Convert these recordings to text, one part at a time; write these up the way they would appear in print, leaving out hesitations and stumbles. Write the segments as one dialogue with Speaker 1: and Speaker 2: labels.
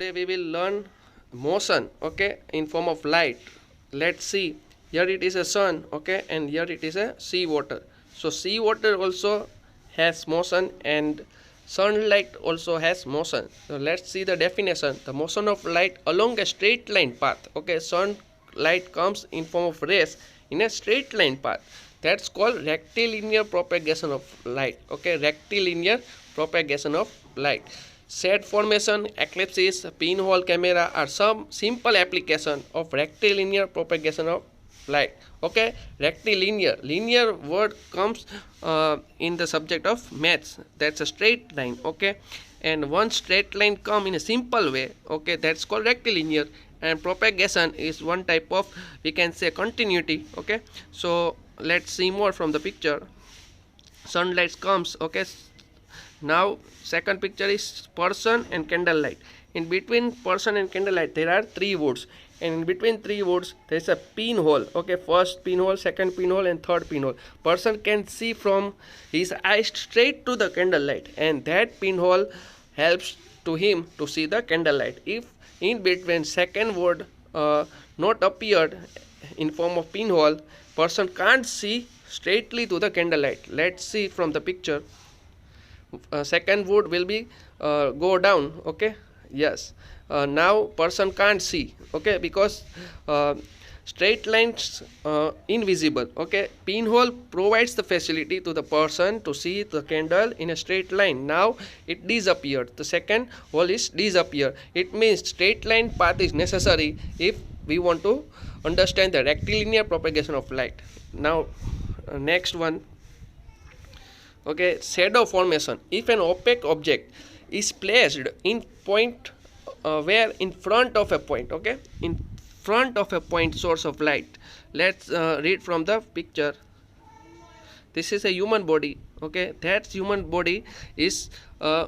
Speaker 1: Today we will learn motion, okay, in form of light. Let's see. Here it is a sun, okay, and here it is a sea water. So sea water also has motion and sunlight also has motion. So let's see the definition. The motion of light along a straight line path. Okay, sunlight comes in form of rays in a straight line path. That's called rectilinear propagation of light. Okay, rectilinear propagation of light. Shade formation, eclipses, pinhole camera are some simple application of rectilinear propagation of light. Okay, rectilinear. Linear word comes in the subject of maths. That's a straight line. Okay, and one straight line come in a simple way. Okay, that's called rectilinear. And propagation is one type of, we can say, continuity. Okay, so let's see more from the picture. Sunlight comes. Okay, now second picture is person and candlelight. In between person and candlelight there are three woods, and in between three woods there is a pinhole. Okay, first pinhole, second pinhole, and third pinhole. Person can see from his eyes straight to the candlelight, and that pinhole helps to him to see the candlelight. If in between second wood not appeared in form of pinhole, person can't see straightly to the candlelight. Let's see from the picture. Second wood will be go down. Okay, yes. Now person can't see. Okay, because straight lines invisible. Okay, pinhole provides the facility to the person to see the candle in a straight line. Now it disappeared. The second hole is disappear. It means straight line path is necessary if we want to understand the rectilinear propagation of light. Now next one. Okay, shadow formation. If an opaque object is placed in point where in front of a point, okay, in front of a point source of light. Let's read from the picture. This is a human body. Okay, that human body is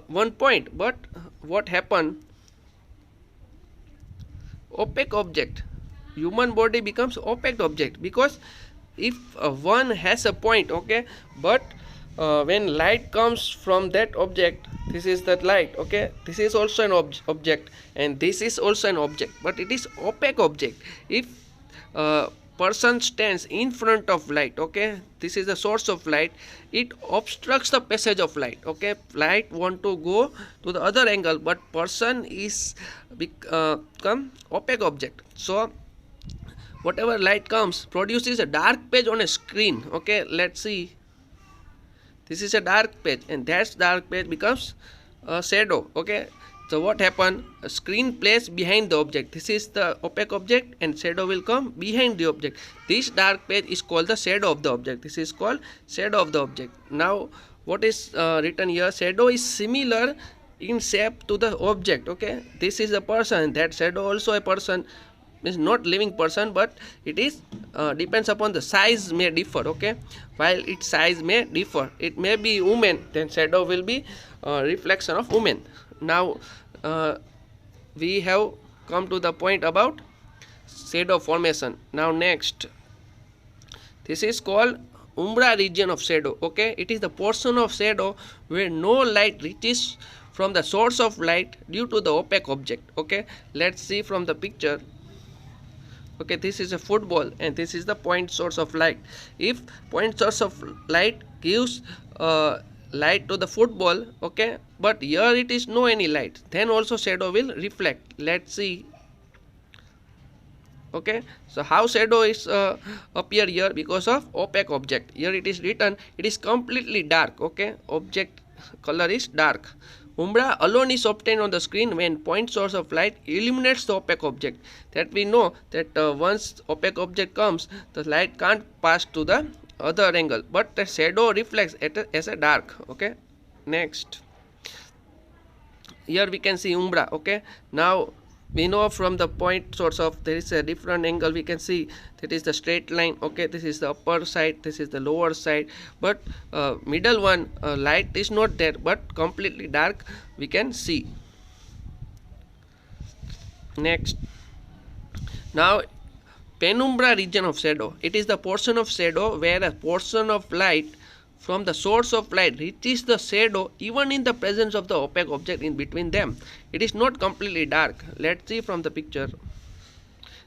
Speaker 1: one point. But what happened? Opaque object. Human body becomes opaque object because if one has a point, okay, but when light comes from that object, this is that light. Okay, this is also an object, and this is also an object, but it is opaque object. If person stands in front of light, okay, this is the source of light, it obstructs the passage of light. Okay, light want to go to the other angle, but person is become opaque object. So whatever light comes produces a dark page on a screen. Okay, let's see. This is a dark page, and that dark page becomes a shadow. Okay, so what happened? A screen placed behind the object. This is the opaque object, and shadow will come behind the object. This dark page is called the shadow of the object. This is called shadow of the object. Now what is written here? Shadow is similar in shape to the object. Okay, this is a person. That shadow also a person. Is not living person, but it is depends upon the size may differ. Okay, while its size may differ, it may be woman, then shadow will be reflection of woman. Now we have come to the point about shadow formation. Now next, this is called umbra region of shadow. Okay, it is the portion of shadow where no light reaches from the source of light due to the opaque object. Okay, let's see from the picture. Okay, this is a football, and this is the point source of light. If point source of light gives light to the football, okay, but here it is no any light, then also shadow will reflect. Let's see. Okay, so how shadow is appear here? Because of opaque object. Here it is written, it is completely dark. Okay, object color is dark. Umbra alone is obtained on the screen when point source of light illuminates the opaque object. That we know that once opaque object comes, the light can't pass to the other angle, but the shadow reflects as a dark. Okay, next, here we can see umbra. Okay, now we know from the point source of there is a different angle. We can see that is the straight line. Okay, this is the upper side, this is the lower side, but middle one light is not there, but completely dark we can see. Next, now penumbra region of shadow. It is the portion of shadow where a portion of light from the source of light reaches the shadow even in the presence of the opaque object in between them. It is not completely dark. Let's see from the picture.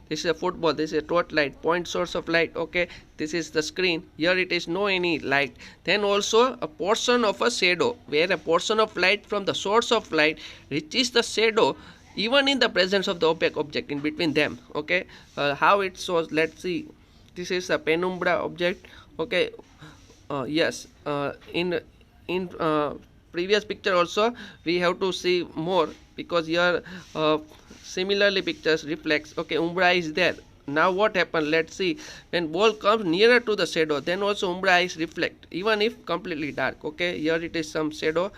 Speaker 1: This is a football, this is a torchlight, point source of light. Okay, this is the screen. Here it is no any light. Then also a portion of a shadow, where a portion of light from the source of light reaches the shadow even in the presence of the opaque object in between them. Okay, how it shows, let's see. This is a penumbra object. Okay, yes, in previous picture also we have to see more, because here similarly pictures reflects. Okay, umbra is there. Now what happened, let's see. When ball comes nearer to the shadow, then also umbra is reflect even if completely dark. Okay, here it is some shadow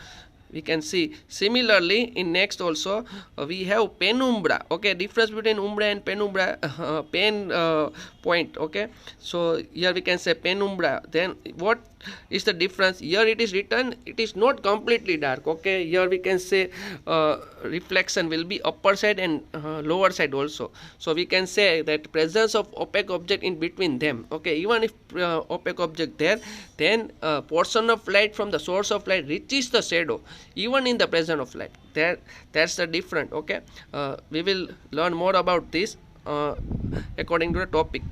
Speaker 1: we can see. Similarly in next also we have penumbra. Okay, difference between umbra and penumbra, pen point. Okay, so here we can say penumbra. Then what is the difference? Here it is written it is not completely dark. Okay, here we can say reflection will be upper side and lower side also. So we can say that presence of opaque object in between them. Okay, even if opaque object there, then portion of light from the source of light reaches the shadow even in the presence of light. That's the difference. Okay, we will learn more about this according to the topic.